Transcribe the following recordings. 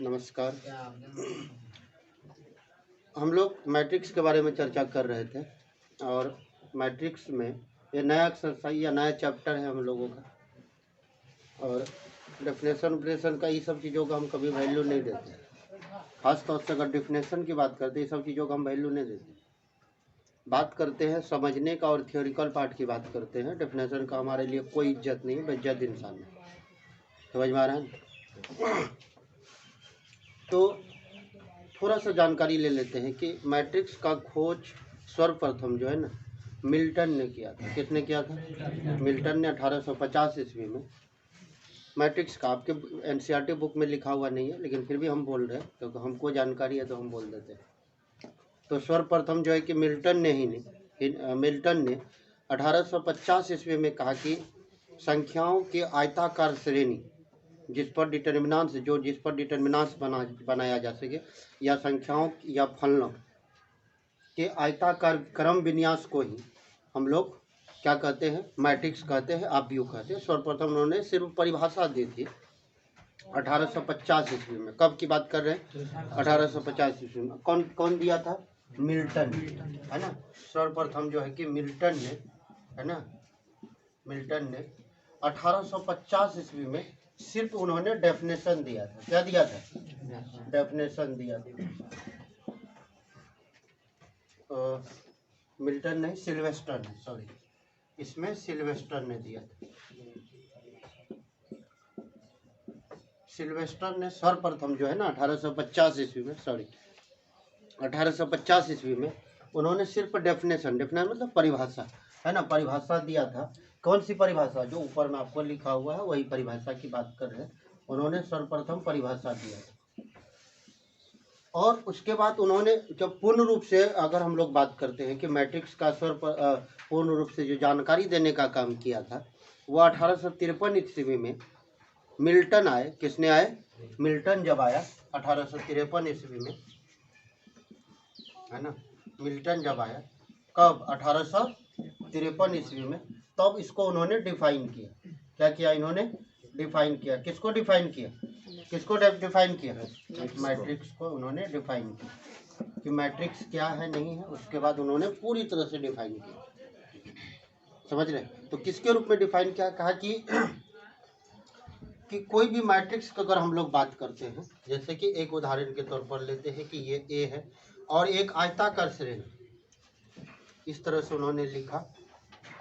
नमस्कार। हम लोग मैट्रिक्स के बारे में चर्चा कर रहे थे और मैट्रिक्स में ये नया एक्सरसाइज या नया चैप्टर है हम लोगों का। और डेफिनेशन का ये सब चीज़ों का हम कभी वैल्यू नहीं देते। खास तौर से अगर डेफिनेशन की बात करते हैं, ये सब चीज़ों का हम वैल्यू नहीं देते। बात करते हैं समझने का और थियोरिकल पार्ट की बात करते हैं। डेफिनेशन का हमारे लिए कोई इज्जत नहीं है, बेइज्जत इंसान है। समझ में आ रहा है? तो थोड़ा सा जानकारी ले लेते हैं कि मैट्रिक्स का खोज सर्वप्रथम जो है ना मिल्टन ने किया था। किसने किया था? मिल्टन ने 1850 ईस्वी में मैट्रिक्स का, आपके एनसीईआरटी बुक में लिखा हुआ नहीं है लेकिन फिर भी हम बोल रहे हैं क्योंकि हमको जानकारी है तो हम बोल देते हैं। तो सर्वप्रथम जो है कि मिल्टन ने 1850 ईस्वी में कहा कि संख्याओं की आयताकार श्रेणी जिस पर डिटर्मिनांट्स बनाया जा सके या संख्याओं या फलनों के आयताकार क्रम विन्यास को ही हम लोग क्या कहते हैं? मैट्रिक्स कहते हैं, आव्यूह कहते हैं। सर्वप्रथम उन्होंने सिर्फ परिभाषा दी थी 1850 ईस्वी में। कब की बात कर रहे हैं? 1850 ईस्वी में। कौन दिया था? मिल्टन, है ना। सर्वप्रथम जो है कि मिल्टन ने, है ना, मिल्टन ने 1850 ईस्वी में सिर्फ उन्होंने डेफिनेशन दिया था। क्या दिया था? डेफिनेशन दिया था। मिल्टन नहीं, सिल्वेस्टर ने, सॉरी, इसमें सिल्वेस्टर ने दिया था। सिल्वेस्टर ने सर्वप्रथम जो है ना 1850 ईस्वी में, 1850 ईस्वी में उन्होंने सिर्फ डेफिनेशन मतलब परिभाषा, है ना, परिभाषा दिया था। कौन सी परिभाषा? जो ऊपर में आपको लिखा हुआ है वही परिभाषा की बात कर रहे हैं। उन्होंने सर्वप्रथम परिभाषा दिया था और उसके बाद उन्होंने जब पूर्ण रूप से, अगर हम लोग बात करते हैं कि मैट्रिक्स का पूर्ण रूप से जो जानकारी देने का काम किया था वो 1853 ईस्वी में मिल्टन आए। किसने आए? मिल्टन जब आया 1853 ईस्वी में, है ना, मिल्टन जब आया, कब? 1853 ईस्वी में। तब इसको उन्होंने डिफाइन किया। क्या किया इन्होंने? डिफाइन किया। किसको डिफाइन किया? डिफाइन किया? मैट्रिक्स को उन्होंने डिफाइन किया कि मैट्रिक्स क्या है, नहीं है। उसके बाद उन्होंने पूरी तरह से डिफाइन किया। समझ रहे? तो किसके रूप में डिफाइन किया? कहा कि कोई भी मैट्रिक्स का अगर हम लोग बात करते हैं, जैसे कि एक उदाहरण के तौर पर लेते हैं कि ये ए है और एक आयताकार श्रेणी, इस तरह से उन्होंने लिखा।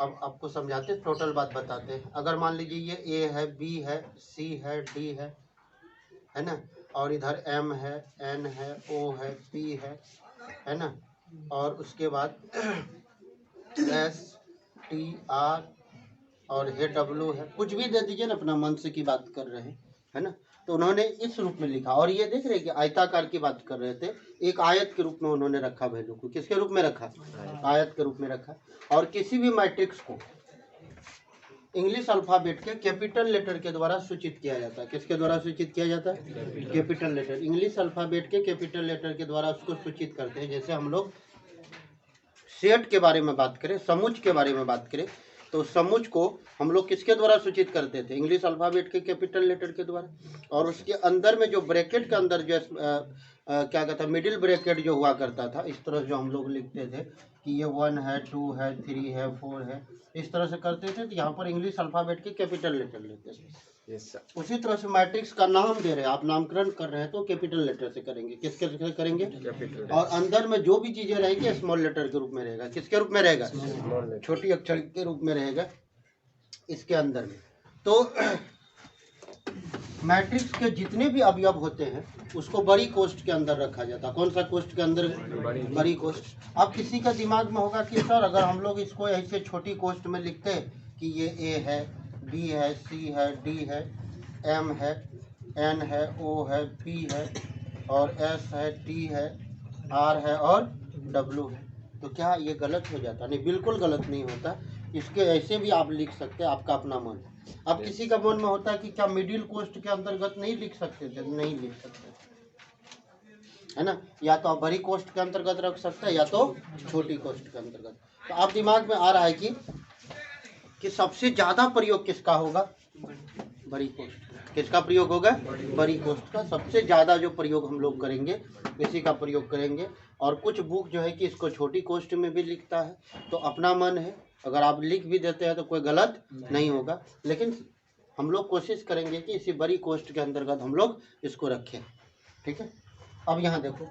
अब आपको समझाते, टोटल बात बताते हैं। अगर मान लीजिए ये ए है, बी है, सी है, डी है ना, और इधर एम है, एन है, ओ है, पी है ना, और उसके बाद एस, टी, आर और हे डब्ल्यू है। कुछ भी दे दीजिए ना, अपना मन से की बात कर रहे हैं, है ना। तो उन्होंने इस रूप में लिखा। और ये देख रहे हैं कि आयताकार की बात कर रहे थे, एक आयत के रूप में उन्होंने रखा वैल्यू को। किसके रूप में रखा? आयत के रूप में रखा। और किसी भी मैट्रिक्स को इंग्लिश अल्फाबेट के कैपिटल लेटर के द्वारा सूचित किया जाता है। किसके द्वारा सूचित किया जाता है? Capital letter. इंग्लिश अल्फाबेट के कैपिटल लेटर के द्वारा उसको सूचित करते हैं। जैसे हम लोग सेट के बारे में बात करें, समुच्च के बारे में बात करें, तो समुच्च को हम लोग किसके द्वारा सूचित करते थे? इंग्लिश अल्फाबेट के कैपिटल लेटर के द्वारा। और उसके अंदर में जो ब्रैकेट के अंदर जो क्या कहता है, मिडिल ब्रैकेट जो हुआ करता था, इस तरह जो हम लोग लिखते थे कि ये 1 है, 2 है, 3 है, 4 है, इस तरह से करते थे। तो यहाँ पर इंग्लिश अल्फाबेट के कैपिटल लेटर लेते थे। उसी तरह से मैट्रिक्स का नाम दे रहे हैं आप, नामकरण कर रहे हैं तो कैपिटल लेटर से करेंगे। किसके से करेंगे? कैपिटल। और अंदर में जो भी चीजें रहेंगी स्मॉल लेटर के रूप में रहेगा। किसके रूप में रहेगा? छोटी अक्षर के रूप में रहेगा इसके अंदर में। तो मैट्रिक्स के जितने भी अवयव होते हैं उसको बड़ी कोष्ठ के अंदर रखा जाता है। कौन सा कोष्ठ के अंदर? बड़ी कोष्ठ। अब किसी का दिमाग में होगा कि सर अगर हम लोग इसको ऐसे छोटी कोष्ठ में लिखते कि ये ए है, बी है, सी है, डी है, एम है, एन है, ओ है, पी है और एस है, टी है, आर है और डब्ल्यू है, तो क्या ये गलत हो जाता? नहीं, बिल्कुल गलत नहीं होता। इसके ऐसे भी आप लिख सकते हैं, आपका अपना मन। अब किसी का मन में होता है कि क्या मिडिल कोष्ठ के अंतर्गत नहीं लिख सकते थे? नहीं लिख सकते, है ना। या तो आप बड़ी कोष्ठ के अंतर्गत रख सकते हैं या तो छोटी कोष्ठ के अंतर्गत। तो आप दिमाग में आ रहा है कि सबसे ज्यादा प्रयोग किसका होगा? बड़ी कोष्ठ। किसका प्रयोग होगा? बड़ी कोष्ठ का सबसे ज़्यादा जो प्रयोग हम लोग करेंगे इसी का प्रयोग करेंगे। और कुछ बुक जो है कि इसको छोटी कोष्ठ में भी लिखता है, तो अपना मन है, अगर आप लिख भी देते हैं तो कोई गलत नहीं होगा, लेकिन हम लोग कोशिश करेंगे कि इसी बड़ी कोष्ठ के अंतर्गत हम लोग इसको रखें। ठीक है, अब यहाँ देखो,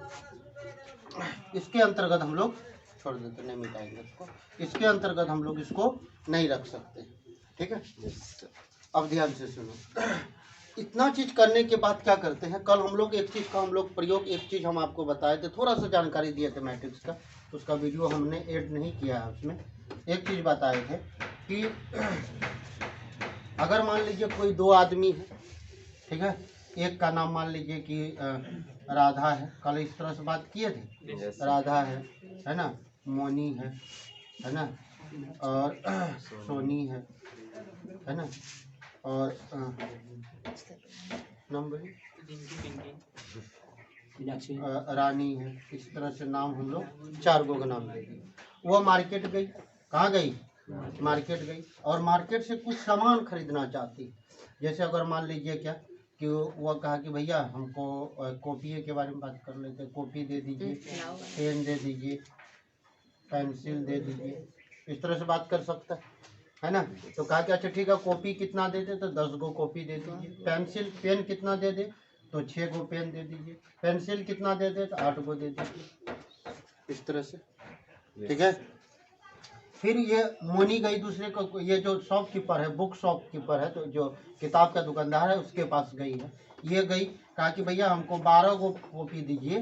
इसके अंतर्गत हम लोग छोड़ देते, नहीं मिटाएंगे इसको, इसके अंतर्गत हम लोग इसको नहीं रख सकते। ठीक है, अब ध्यान से सुनो। इतना चीज करने के बाद क्या करते हैं, कल हम लोग एक चीज का हम लोग प्रयोग, एक चीज हम आपको बताए थे, थोड़ा सा जानकारी दिए थे मैट्रिक्स का, उसका वीडियो हमने ऐड नहीं किया है। उसमें एक चीज बताए थे कि अगर मान लीजिए कोई दो आदमी है, ठीक है, एक का नाम मान लीजिए कि राधा है, कल इस तरह से बात किए थे, राधा है ना, मोनी है ना, और सोनी है ना, और नाम बोलिए, रानी है। इस तरह से नाम हम लोग 4 गो का नाम दे दिए। वो मार्केट गई, कहाँ गई? मार्केट गई, और मार्केट से कुछ सामान खरीदना चाहती। जैसे अगर मान लीजिए क्या कि वो कहा कि भैया हमको कॉपी के बारे में बात कर लेते, कॉपी दे दीजिए, पेन दे दीजिए, पेंसिल दे दीजिए, इस तरह से बात कर सकता है ना। तो कहा कि अच्छा ठीक है, कॉपी कितना दे दे? तो 10 गो कॉपी दे दीजिए। पेंसिल, पेन कितना दे दे? तो 6 गो पेन दे दीजिए। पेंसिल कितना दे दे? तो 8 गो दे दीजिए, इस तरह से। ठीक है, फिर ये मोनी गई दूसरे को, ये जो शॉपकीपर है, बुक शॉपकीपर है, तो जो किताब का दुकानदार है उसके पास गई है। ये गई, कहा कि भैया हमको 12 गो कॉपी दीजिए,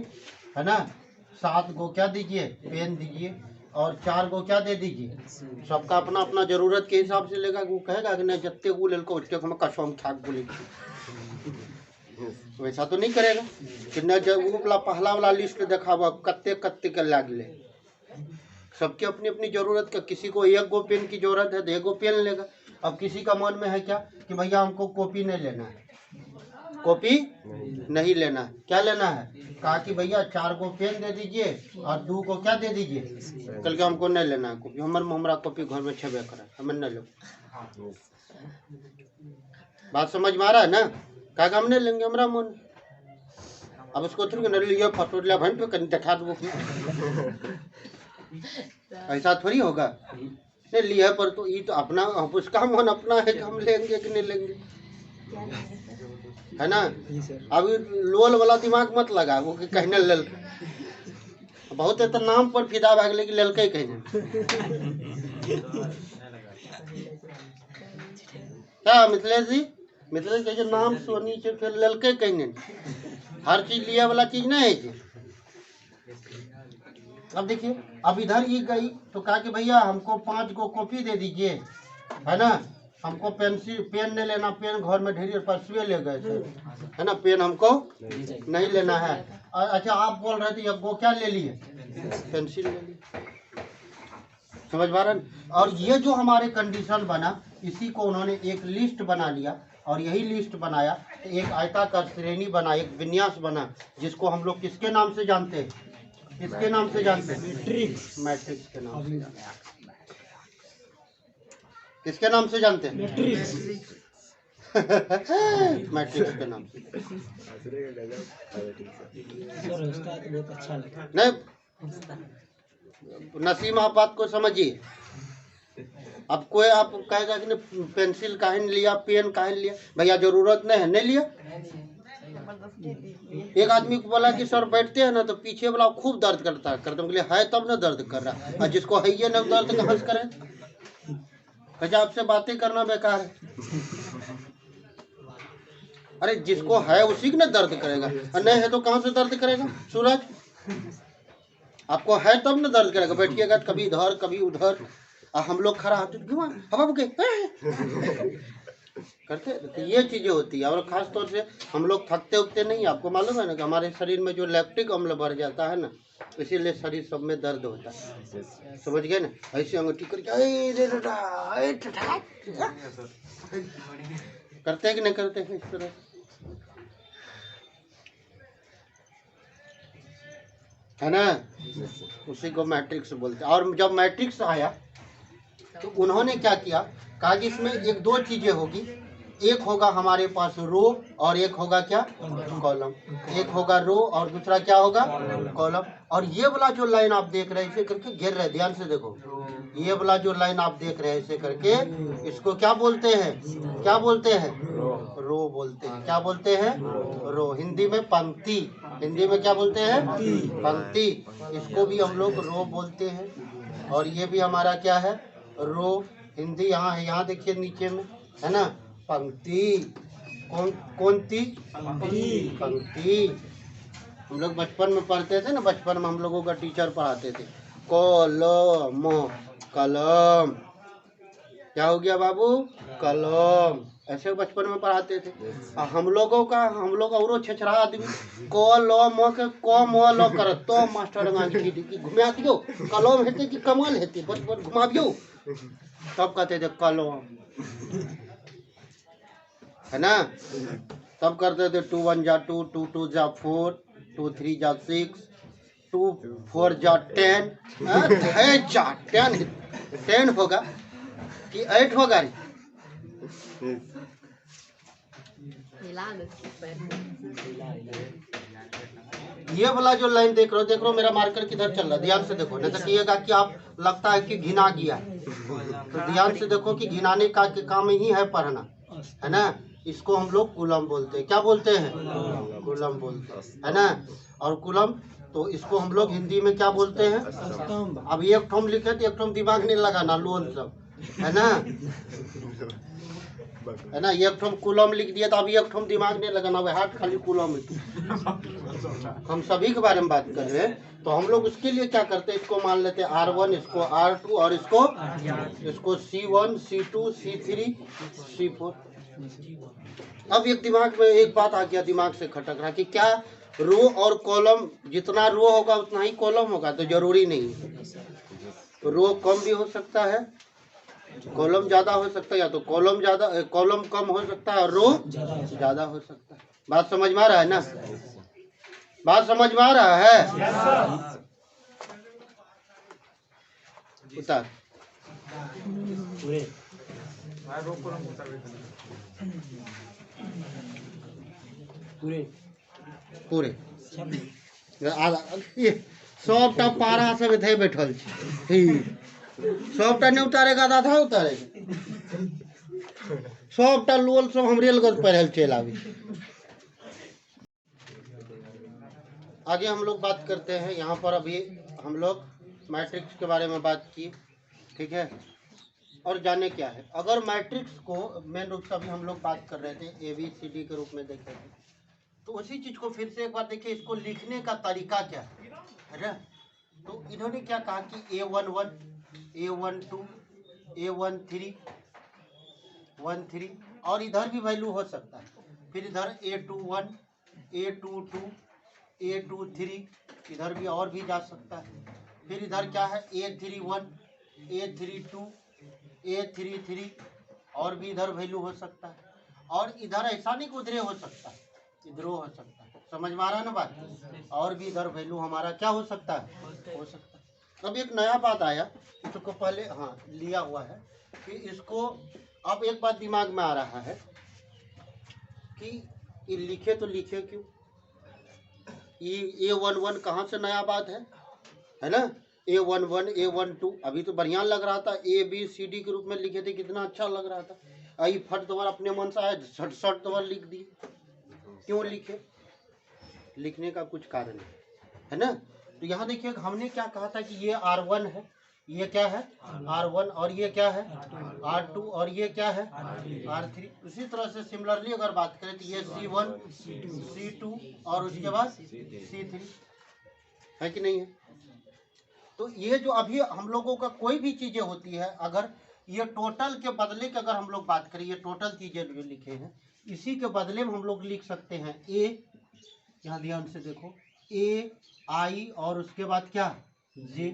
है ना, 7 गो क्या दीजिए? पेन दीजिए, और 4 गो क्या दे दीजिए? सबका अपना अपना जरूरत के हिसाब से लेगा। वो कहेगा कि नहीं जत्ते को ले को हम कसम ठाक बोले, वैसा तो नहीं करेगा कि न जब वो वाला पहला वाला लिस्ट देखावा कत्ते कत्ते के लाग ले। सबकी अपनी अपनी जरूरत का, किसी को 1 गो पेन की जरूरत है तो 1 गो पेन लेगा। अब किसी का मन में है क्या कि भैया हमको कॉपी नहीं लेना है, कॉपी नहीं लेना है, क्या लेना है? कहा कि भैया 4 गो पेन दे दीजिए और 2 को क्या दे दीजिए? कल के हमको नहीं लेना है कॉपी, हमारा कॉपी घर में छेबे करे, हमें नहीं लो। बात समझ में आ रहा है ना? कहा हम नहीं लेंगे, हमारा मन। अब उसको थोड़ी नहीं लिया फोटो लिया भाई पे कहीं दिखा दो, ऐसा थोड़ी होगा। नहीं लिया पर तो ये तो अपना, उसका मन अपना है कि हम लेंगे कि नहीं लेंगे, है ना। अभी लोल वाला दिमाग मत लगा वो कि कहने लल, बहुत है तो नाम पर फिदा भाग लेकिन ललके कहने। क्या मिथिलेश जी, मिथिलेश के नाम सोनी से फिर ललके कहने, हर चीज लिया वाला चीज नहीं है जी। अब देखिए, अब इधर ये गई तो कहा कि भैया हमको 5 गो कॉपी दे दीजिए, है ना, हमको पेंसिल, पेन नहीं लेना, पेन घर में ढेर परसुए ले गए थे, है ना, पेन हमको नहीं लेना है। अच्छा आप बोल रहे थे 1 गो क्या ले लिए? पेंसिल ले लिए। समझ पा रहे हैं? और ये जो हमारे कंडीशन बना, इसी को उन्होंने एक लिस्ट बना लिया, और यही लिस्ट बनाया तो एक आयताकार श्रेणी बना, एक विन्यास बना, जिसको हम लोग किसके नाम से जानते हैं? किसके नाम से जानते हैं? मैट्रिक्स। मैट्रिक्स के नाम से। किसके नाम से जानते हैं? मैट्रिक्स। मैट्रिक्स के नाम से। नहीं, नसीम आप बात को समझिए। अब कोई आप कहेगा कि नहीं पेंसिल काहे नहीं लिया, पेन काहे नहीं लिया? भैया जरूरत नहीं है, नहीं लिया। एक आदमी को बोला कि सर बैठते हैं ना तो पीछे वाला खूब दर्द करता है, बोले है तब ना दर्द कर रहा है, और जिसको है ये ना दर्द कहाँ से करे? कहे आपसे बातें करना बेकार है। अरे जिसको है उसी को ना दर्द करेगा, और नहीं है तो कहाँ से दर्द करेगा? सूरज, आपको है तब ना दर्द करेगा। बैठिएगा कभी इधर कभी उधर, और हम लोग खड़ा होते करते, तो ये चीजें होती है। और खास तौर से हम लोग थकते उगते नहीं, आपको मालूम है ना कि हमारे शरीर में जो लैक्टिक अम्ल बढ़ जाता है ना, इसीलिए शरीर सब में दर्द होता है। समझ गए ना? ऐसे अंगूठी करके करते हैं कि नहीं करते हैं इस तरह, है ना? उसी को मैट्रिक्स बोलते हैं। और जब मैट्रिक्स आया तो उन्होंने क्या किया, कहा कि इसमें 1-2 चीजें होगी, एक होगा हमारे पास रो और एक होगा क्या, कॉलम। एक होगा रो और दूसरा क्या होगा, कॉलम। और ये वाला जो लाइन आप देख रहे हैं इसे करके घेर रहे हैं, ध्यान से देखो, ये वाला जो लाइन आप देख रहे हैं इसे करके, इसको क्या बोलते हैं, क्या बोलते हैं, रो बोलते हैं। क्या बोलते हैं, रो। हिंदी में पंक्ति, हिंदी में क्या बोलते हैं, पंक्ति। इसको भी हम लोग रो बोलते हैं। और ये भी हमारा क्या है, रो। हिंदी यहाँ है, यहाँ देखिए नीचे में है ना, पंक्ति। कौन ती, पंक्ति। हम लोग बचपन में पढ़ते थे ना, बचपन में हम लोगों का टीचर पढ़ाते थे, कलम, कलम। क्या हो गया बाबू, कलम। ऐसे बचपन में पढ़ाते थे। हम लोग और छछरा आदमी कलम के कम लो कर तो मास्टर घुमा दियो, कलम हेते कि कमल हेते, बस बस घुमाबियो, तब कहते थे कलम, है ना। तब करते थे 2 1 जा 2, 2 2 जा 4, 2 3 जा 6, 2 4 जा 10, 10 होगा कि 8 होगा रे? ये वाला जो लाइन देख रहे हो मेरा मार्कर किधर चल रहा है, ध्यान से देखो, नहीं तो कहिएगा कि आप लगता है कि घिना गया। तो ध्यान से देखो कि घिनाने का काम ही है पढ़ना, है ना। इसको हम लोग कुलम बोलते हैं। क्या बोलते हैं, कुलम बोलते हैं, है ना। और कुलम तो इसको हम लोग हिंदी में क्या बोलते हैं, अब एक ठोम लिखे तो एक ठोम दिमाग नहीं लगाना, लोन सब, है ना, है ना। एक ठोम कुलम लिख दिया तो अभी एक ठोम दिमाग नहीं लगाना, हाथ खाली कुलम है। हम सभी के बारे में बात कर रहे हैं, तो हम लोग उसके लिए क्या करते हैं, इसको मान लेते हैं R1, इसको R2 और इसको C1 C2 C3 C4। अब एक दिमाग में एक बात आ गया, दिमाग से खटक रहा कि क्या रो और कॉलम, जितना रो होगा उतना ही कॉलम होगा? तो जरूरी नहीं है, रो कम भी हो सकता है, कॉलम ज्यादा हो सकता है, या तो कॉलम कम हो सकता है और रो ज्यादा हो सकता है। बात समझ में आ रहा है ना, बात समझ में आ रहा है? उतार पूरे सबटा पारा सब थे बैठल सबटा नहीं उतारेगा, दादा उतारेगा सबटा लोल सब हम रेलगत पढ़ल चल आवी। आगे हम लोग बात करते हैं, यहाँ पर अभी हम लोग मैट्रिक्स के बारे में बात की, ठीक है। और जाने क्या है, अगर मैट्रिक्स को मेन रूप से अभी हम लोग बात कर रहे थे ABCD के रूप में देखे थे, तो उसी चीज को फिर से एक बार देखिए, इसको लिखने का तरीका क्या है ना। तो इन्होंने क्या कहा कि A11 A12 A13 13 और इधर भी वैल्यू हो सकता है, फिर इधर A21 A22 A23 इधर भी और भी जा सकता है, फिर इधर क्या है A31 A32 A33 और भी इधर वैल्यू हो सकता है, और इधर ऐसा नहीं कि उधरे हो सकता है, इधरों हो सकता है। समझ में आ रहा है ना बात, और भी इधर वैल्यू हमारा क्या हो सकता है, हो सकता है। अब एक नया बात आया, इसको पहले हाँ लिया हुआ है कि इसको, अब एक बात दिमाग में आ रहा है कि ये लिखे तो लिखे क्यों, ये A11 कहाँ से नया बात है ना। A11 A12 अभी तो बढ़िया लग रहा था, ABCD के रूप में लिखे थे, कितना अच्छा लग रहा था। आई फट तुम्हार अपने मन से आया, झट सट तुम्हार लिख दिए। क्यों लिखे, लिखने का कुछ कारण है ना। तो यहाँ देखिए हमने क्या कहा था कि ये R1 है, ये क्या है R1, और ये क्या है R2, और ये क्या है R3। उसी तरह से सिमिलरली अगर बात करें तो ये C1 C2 और उसके बाद C3 है कि नहीं है। तो ये जो अभी हम लोगों का कोई भी चीजें होती है, अगर ये टोटल के बदले की अगर हम लोग बात करें, ये टोटल चीजें जो लिखे हैं इसी के बदले में हम लोग लिख सकते हैं A, यहाँ ध्यान से देखो A I और उसके बाद क्या J,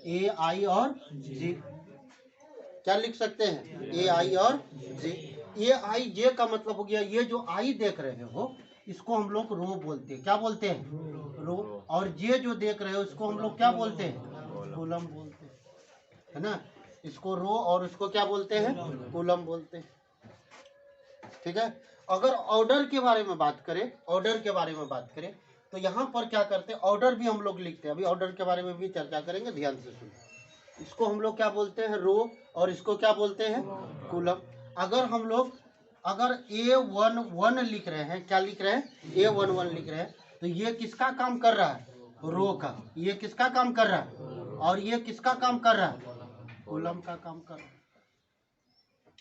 A I और J, क्या लिख सकते हैं A I और J। A I J का मतलब हो गया, ये जो I देख रहे हो इसको हम लोग रो बोलते हैं। क्या बोलते हैं, रो। और J जो देख रहे हो इसको हम लोग क्या बोलते हैं, कॉलम बोलते हैं, है ना। इसको रो और इसको क्या बोलते हैं, कॉलम बोलते हैं। ठीक है। अगर ऑर्डर के बारे में बात करें, ऑर्डर के बारे में बात करें तो यहाँ पर क्या करते हैं, ऑर्डर भी हम लोग लिखते हैं। अभी ऑर्डर के बारे में भी चर्चा करेंगे, ध्यान से सुनिए। इसको हम लोग क्या बोलते हैं, रो, और इसको क्या बोलते हैं, कॉलम। अगर हम लोग अगर A11 लिख रहे हैं, क्या लिख रहे हैं, A11 लिख रहे हैं, तो ये किसका काम कर रहा है, रो का। ये किसका काम कर रहा है, और ये किसका काम कर रहा है, कॉलम का काम कर रहा है।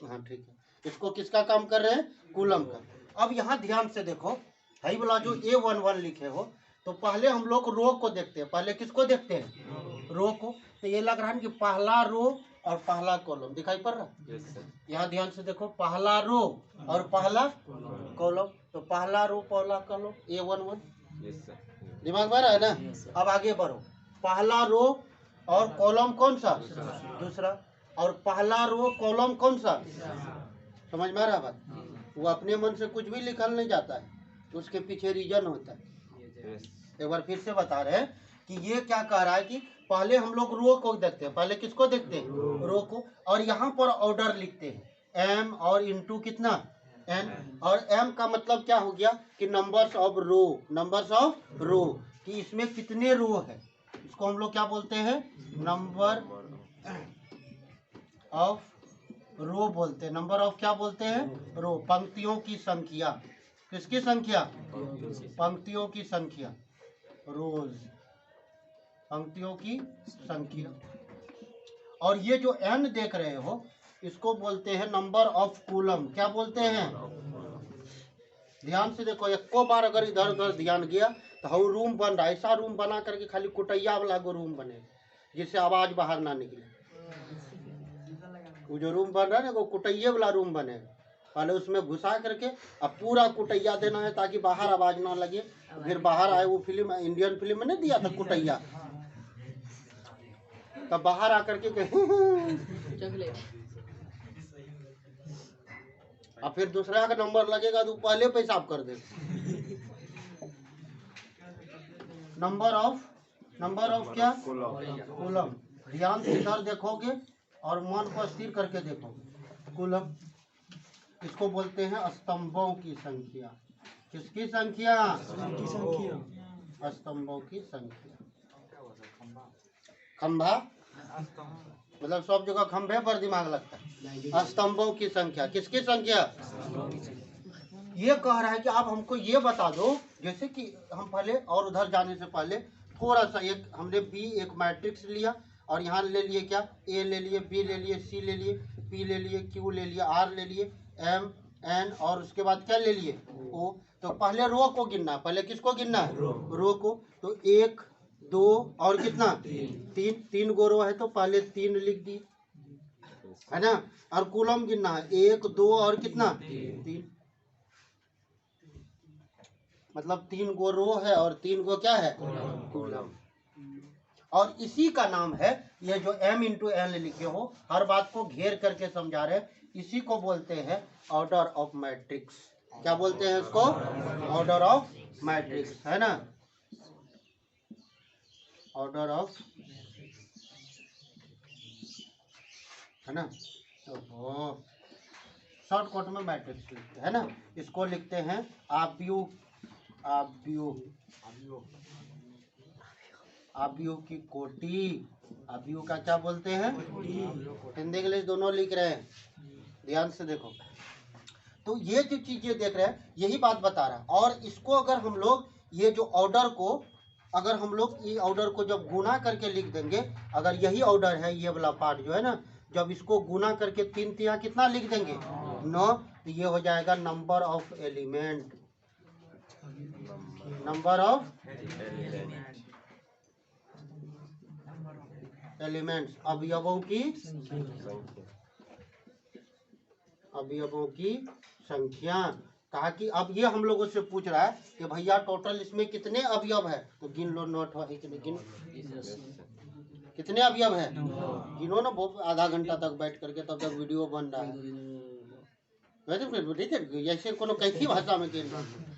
हाँ ठीक है, इसको किसका काम कर रहे हैं, कॉलम का। अब यहाँ ध्यान से देखो, है बोला जो A11 लिखे हो, तो पहले हम लोग रो को देखते हैं। पहले किसको देखते हैं, रो को। तो ये लग रहा है कि पहला रो और पहला कॉलम दिखाई पड़ रहा है। यहाँ ध्यान से देखो, पहला रो और पहला कॉलम। तो पहला रो पहला कॉलम A11, दिमाग में आ रहा है ना। अब आगे बढ़ो, पहला रो और कॉलम कौन सा, दूसरा, और पहला रो कॉलम कौन सा, समझ में आ रहा बात। वो अपने मन से कुछ भी लिखल नहीं जाता है, उसके पीछे रीजन होता है। एक बार फिर से बता रहे हैं कि ये क्या कह रहा है कि पहले हम लोग रो को देखते हैं। पहले किसको देखते हैं, रो को, और यहाँ पर ऑर्डर लिखते हैं, एम और इनटू कितना, एन। और एम का मतलब क्या हो गया कि numbers of row, numbers of row, कि इसमें कितने रो है। इसको हम लोग क्या बोलते हैं, नंबर ऑफ रो बोलते हैं। नंबर ऑफ क्या बोलते हैं, रो, पंक्तियों की संख्या। किसकी संख्या, पंक्तियों की संख्या, रोज, पंक्तियों की संख्या। और ये जो एन देख रहे हो, इसको बोलते हैं नंबर ऑफ कॉलम। क्या बोलते हैं, ध्यान से देखो, एक बार अगर इधर उधर ध्यान गया तो हम रूम बन रहा है, ऐसा रूम बना करके खाली कुटैया वाला को रूम बने, जिससे आवाज बाहर ना निकले। वो जो रूम बन रहा है ना, वो कुटैये वाला रूम बनेगा। पहले उसमें घुसा करके अब पूरा कुटैया देना है ताकि बाहर आवाज ना लगे। फिर बाहर आए, वो फिल्म इंडियन फिल्म में नहीं दिया था कुटैया, तब बाहर आकर के अब फिर दूसरा का नंबर लगेगा तो पहले पेशाब कर दे। नंबर ऑफ क्या, कॉलम। ध्यान से इधर देखोगे और मन को स्थिर करके देखोगे, कॉलम। इसको बोलते हैं स्तंभों की संख्या। किसकी संख्या, स्तंभों की संख्या। खंभा मतलब सब जगह खंभे पर दिमाग लगता है। स्तंभों की संख्या, किसकी संख्या। ये कह रहा है कि आप हमको ये बता दो, जैसे कि हम पहले और उधर जाने से पहले थोड़ा सा, एक हमने बी एक मैट्रिक्स लिया, और यहाँ ले लिए क्या, ए ले लिए, बी ले लिए, सी ले लिए, पी ले लिए, क्यू ले लिए, आर ले लिए, एम, एन, और उसके बाद क्या ले लिए, ओ। तो पहले रो को गिनना, पहले किसको गिनना है, रो को। तो 1 2 और कितना, 3 गो रो है, तो पहले 3 लिख दिए, है ना। और कॉलम गिनना है, 1 2 और कितना, 3, मतलब 3 गो रो है और 3 गो क्या है, कॉलम। और इसी का नाम है, ये जो m इंटू एन लिखे हो, हर बात को घेर करके समझा रहे, इसी को बोलते हैं ऑर्डर ऑफ मैट्रिक्स। क्या बोलते हैं इसको, ऑर्डर ऑफ मैट्रिक्स, है ना, ऑर्डर ऑफ, है ना। तो शॉर्टकट में मैट्रिक्स लिखते हैं ना, इसको लिखते हैं आव्यूह, आव्यूह की कोटि। आव्यूह का क्या बोलते हैं, हिंदी इंग्लिश दोनों लिख रहे हैं, ध्यान से देखो। तो ये जो चीजें देख रहे हैं, यही बात बता रहा है। और इसको अगर हम लोग, ये जो ऑर्डर को, अगर हम लोग ये ऑर्डर को जब गुना करके लिख देंगे, अगर यही ऑर्डर है, ये वाला पार्ट जो है ना, जब इसको गुना करके 3 3 कितना लिख देंगे, 9, तो ये हो जाएगा number of element, number of elements, अवयवों की संख्या। कहा कि अब ये हम लोगों से पूछ रहा है कि भैया टोटल इसमें कितने अवयव है, तो गिन लो, नोट है, कितने अवयव है, गिनो ना। बहुत आधा घंटा तक बैठ करके तब तक वीडियो बन रहा है, जैसे कोनो कैसी भाषा में गिन रहा है।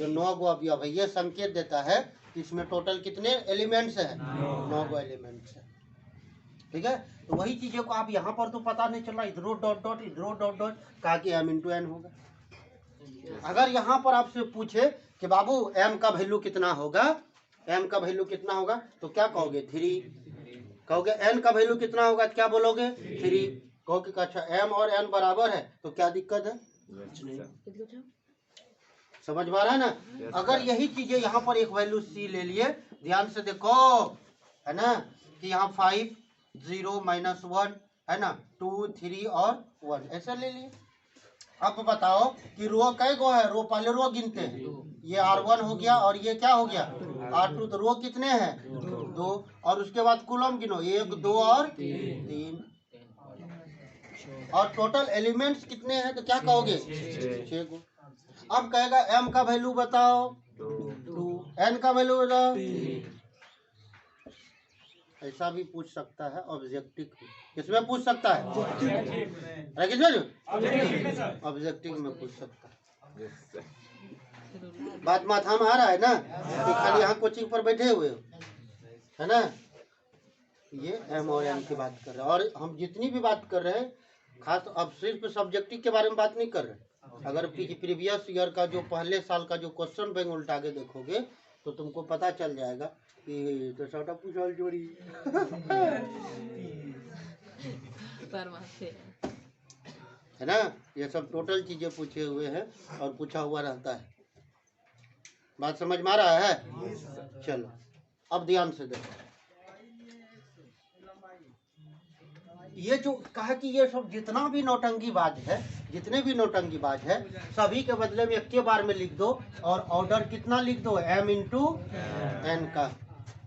9 गो अवयव है, ये संकेत देता है कि इसमें टोटल कितने एलिमेंट्स है, 9 गो एलिमेंट्स है, ठीक है। तो वही चीज़ें को आप यहाँ पर तो पता नहीं चल रहा, इधरो डॉट डॉट इधरो डॉट डॉट, कहा कि m इंटू एन होगा। अगर यहाँ पर आपसे पूछे कि बाबू m का वैल्यू कितना होगा, m का वैल्यू कितना होगा, तो क्या कहोगे 3। कहोगे n का वैल्यू कितना होगा, तो क्या बोलोगे 3। कहोगे अच्छा m और n बराबर है, तो क्या दिक्कत है, समझ में आ रहा है ना। अगर यही चीजें यहाँ पर एक वैल्यू c ले लिए, ध्यान से देखो है ना, कि यहाँ 5 0 -1 है ना, 2 3 और 1 ऐसे ले लिए। अब बताओ कि रो कै गो है, रो पहले रो गिनते हैं, ये R1 हो गया और ये क्या हो गया R2, तो रो कितने हैं 2, और उसके बाद कॉलम गिनो 1 2 और 3, और टोटल एलिमेंट्स कितने हैं, तो क्या कहोगे 6 गो। अब कहेगा m का वैल्यू बताओ 2, n का वैल्यू बताओ 3। ऐसा भी पूछ सकता है ऑब्जेक्टिव, किसमें पूछ सकता है, अरे किसमें ऑब्जेक्टिव में पूछ सकता है। बात माथा में आ रहा है ना, कि खाली यहाँ कोचिंग पर बैठे हुए हो है ना, ये m और n की बात कर रहे हैं। और हम जितनी भी बात कर रहे हैं खास अब सिर्फ सब्जेक्टिव के बारे में बात नहीं कर रहे। अगर प्रीवियस ईयर का जो पहले साल का जो क्वेश्चन बैंक उल्टा के देखोगे तो तुमको पता चल जाएगा कि तो छोटा पूछा जोड़ी है ना, ये सब टोटल चीजें पूछे हुए हैं और पूछा हुआ रहता है। बात समझ में आ रहा है। चलो अब ध्यान से देखो, ये जो कहा कि ये सब जितना भी नौटंकीबाज है, जितने भी नौटंकीबाज है, सभी के बदले में एक के बार में लिख दो, और ऑर्डर कितना लिख दो m इंटू n का।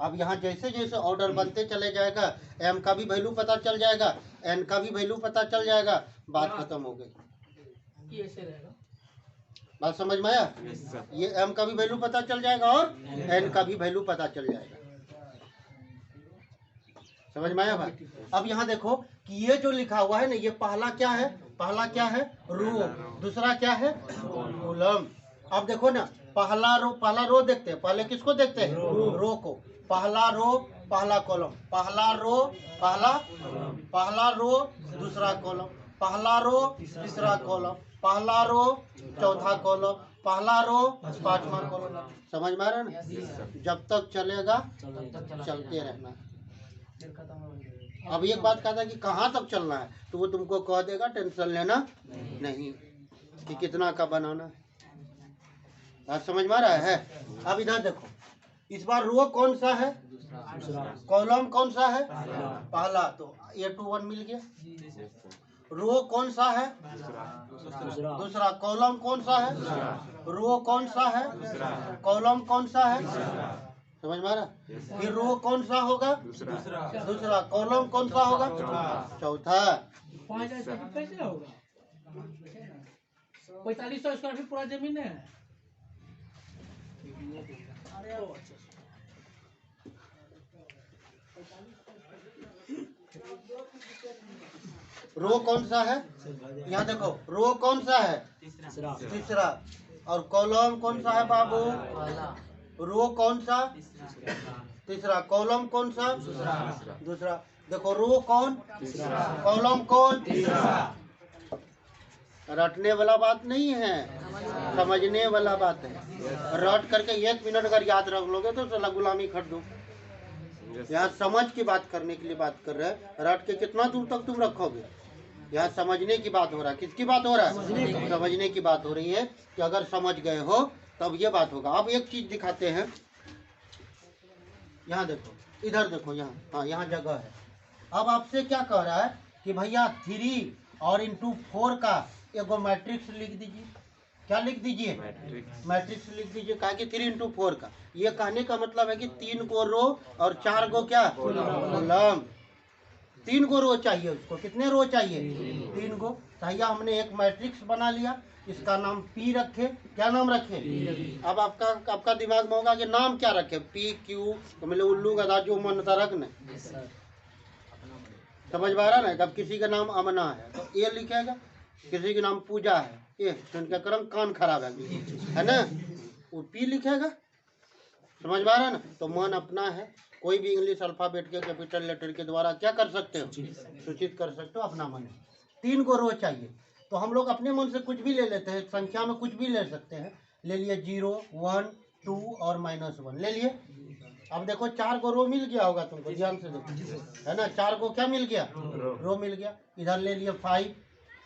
अब यहाँ जैसे जैसे ऑर्डर बनते चले जाएगा, m का भी वैल्यू पता चल जाएगा, n का भी वैल्यू पता चल जाएगा, बात खत्म हो गई। बात समझ में आया, ये m का भी वैल्यू पता चल जाएगा और n का भी वैल्यू पता चल जाएगा, समझ में आया भाई। अब यहाँ देखो कि ये जो लिखा हुआ है ना, ये पहला क्या है, पहला क्या है रो, दूसरा क्या है कॉलम। अब देखो ना, पहला रो देखते हैं, पहले किसको देखते हैं रो को, पहला रो पहला कॉलम, पहला रो पहला रो दूसरा कॉलम, पहला रो तीसरा कॉलम, पहला रो चौथा कॉलम, पहला रो पांचवा कॉलम। समझ में आ रहा है ना, जब तक चलेगा चलते रहना। अब एक बात कहता है कि कहाँ तक चलना है, तो वो तुमको कह देगा, टेंशन लेना नहीं कि कितना का बनाना है। बात समझ में आ रहा है। अब इधर देखो, इस बार रो कौन सा है, कॉलम कौन सा है पहला, तो A21 मिल गया। रो कौन सा है दूसरा, कॉलम कौन सा है, रो कौन सा है, कॉलम कौन सा है, समझ में आ रहा। फिर रो कौन सा होगा दूसरा, कॉलम कौन सा होगा चौथा। 4500 स्क्वायर फीट पूरा जमीन है। रो कौन सा है, यहाँ देखो रो कौन सा है तीसरा, और कॉलम कौन सा है बाबू, रो कौन सा तीसरा, कॉलम कौन सा दूसरा। देखो रो कौन कॉलम कौन, रटने वाला बात नहीं है, समझने वाला बात है। रट करके 1 मिनट अगर याद रख लोगे तो साला गुलामी खट दो। यहाँ समझ की बात करने के लिए बात कर रहे हैं, रट के कितना दूर तक तुम रखोगे। यहाँ समझने की बात हो रहा है, किसकी बात हो रहा है, समझने की बात हो रही है कि अगर समझ गए हो तब ये बात होगा। अब एक चीज दिखाते हैं, यहाँ देखो, इधर देखो, यहाँ हाँ यहाँ जगह है। अब आपसे क्या कह रहा है कि भैया 3 और इंटू 4 का एगो मैट्रिक्स लिख दीजिए। क्या लिख दीजिए मैट्रिक्स लिख दीजिए। कहा कि 3 इंटू 4 का, ये कहने का मतलब है कि 3 गो रो और 4 गो क्या कॉलम, 3 गो रो चाहिए उसको। कितने रो चाहिए 3 गो। भैया हमने एक मैट्रिक्स बना लिया, इसका नाम P रखे। क्या नाम रखे अब आपका दिमाग में होगा कि नाम क्या रखे, PQ, तो मिले उल्लू गधा जो मन तरक न, समझ में आ रहा ना। अब किसी का नाम अमना है तो A लिखेगा, किसी का नाम पूजा है ए, सुन के करम कान खराब है ना, वो P लिखेगा। समझ में आ रहा ना। तो मन अपना है, कोई भी इंग्लिश अल्फ़ाबेट के कैपिटल लेटर के द्वारा क्या कर सकते हो, सूचित कर सकते हो अपना मन। 3 को रो चाहिए, तो हम लोग अपने मन से कुछ भी ले लेते हैं, संख्या में कुछ भी ले सकते हैं। ले लिए 0, 1, 2 और -1 ले लिए। अब देखो 4 को रो मिल गया होगा तुमको, ध्यान से देखो, है ना। 4 को क्या मिल गया, रो मिल गया। इधर ले लिए 5,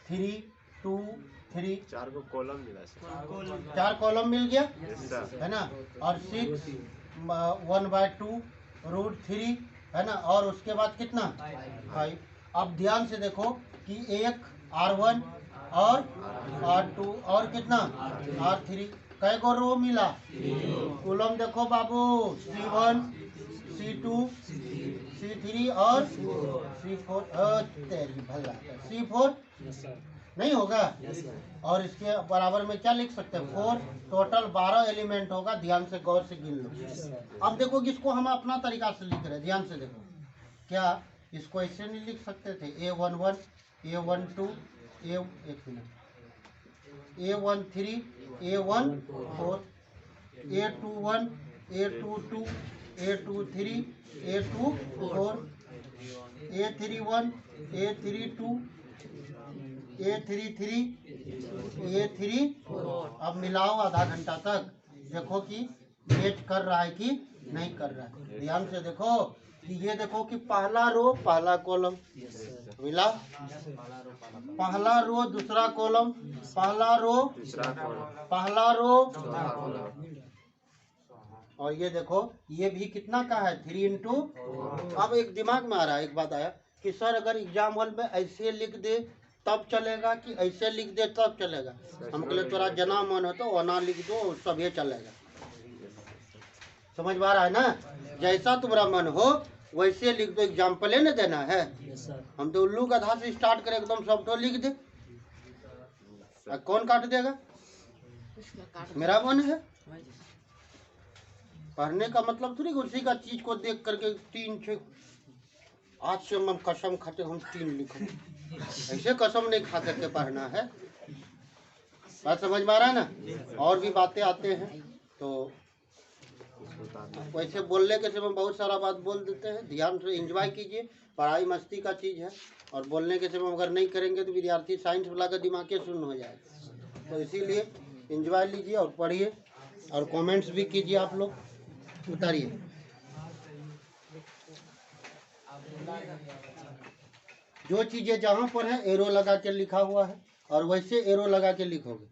3, 2, 3, 4 को कॉलम मिला, 4 कॉलम मिल गया, यस सर, है ना। और 6 1/2 √3, है ना। और उसके बाद कितना 5। अब ध्यान से देखो कि एक R1 और R2 और कितना R3, कै को रो मिला, कॉलम देखो बाबू, C1, C2, C3 और C4, तेरी भला, C4 नहीं होगा। और इसके बराबर में क्या लिख सकते हैं, 4। टोटल 12 एलिमेंट होगा, ध्यान से गौर से गिन लो। अब देखो कि इसको हम अपना तरीका से लिख रहे हैं, ध्यान से देखो। क्या इसको ऐसे नहीं लिख सकते थे, A11, A12, एक minute, A13, A14, A21, A22, A23, A24, A31, A32, A33, A34। अब मिलाओ आधा घंटा तक, देखो कि मैच कर रहा है कि नहीं कर रहा है। ध्यान से देखो कि ये देखो कि पहला रो पहला कॉलम मिला, पहला रो दूसरा कॉलम, पहला रो दूसरा कॉलम, पहला रो, चौथा कॉलम, और ये देखो ये भी कितना का है, 3 × अब एक दिमाग में आ रहा है, एक बात आया कि सर अगर एग्जाम हॉल में ऐसे लिख दे तब चलेगा कि ऐसे लिख दे तब चलेगा। हम कहले तोरा जना मन हो तो वना लिख दो, सब ये चलेगा। समझ में आ रहा है ना, जैसा तुम्हारा मन हो वैसे लिख दो, एग्जाम्पल न देना है। हम तो उल्लू गधा से स्टार्ट करें, एकदम सब तो लिख दे, कौन काट देगा, मेरा मन है। पढ़ने का मतलब थोड़ी उसी का चीज को देख करके 3 6 आज से हम कसम खाते हम 3 लिखें, ऐसे कसम नहीं खा करके पढ़ना है। बात समझ में आ रहा है ना। और भी बातें आते हैं तो वैसे बोलने के समय बहुत सारा बात बोल देते हैं, ध्यान से एंजॉय कीजिए। पढ़ाई मस्ती का चीज़ है, और बोलने के समय अगर नहीं करेंगे तो विद्यार्थी साइंस वाला का दिमाग के शून्य हो जाएगा। तो इसीलिए एंजॉय लीजिए और पढ़िए, और कमेंट्स भी कीजिए, आप लोग उतारिए। जो चीज़ें जहाँ पर है एरो लगा के लिखा हुआ है, और वैसे एरो लगा के लिखोगे।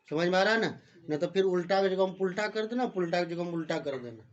समझ में आ रहा है ना, नहीं तो फिर उल्टा की जगह हम पुल्टा कर देना, पुल्टा की जगह हम उल्टा कर देना।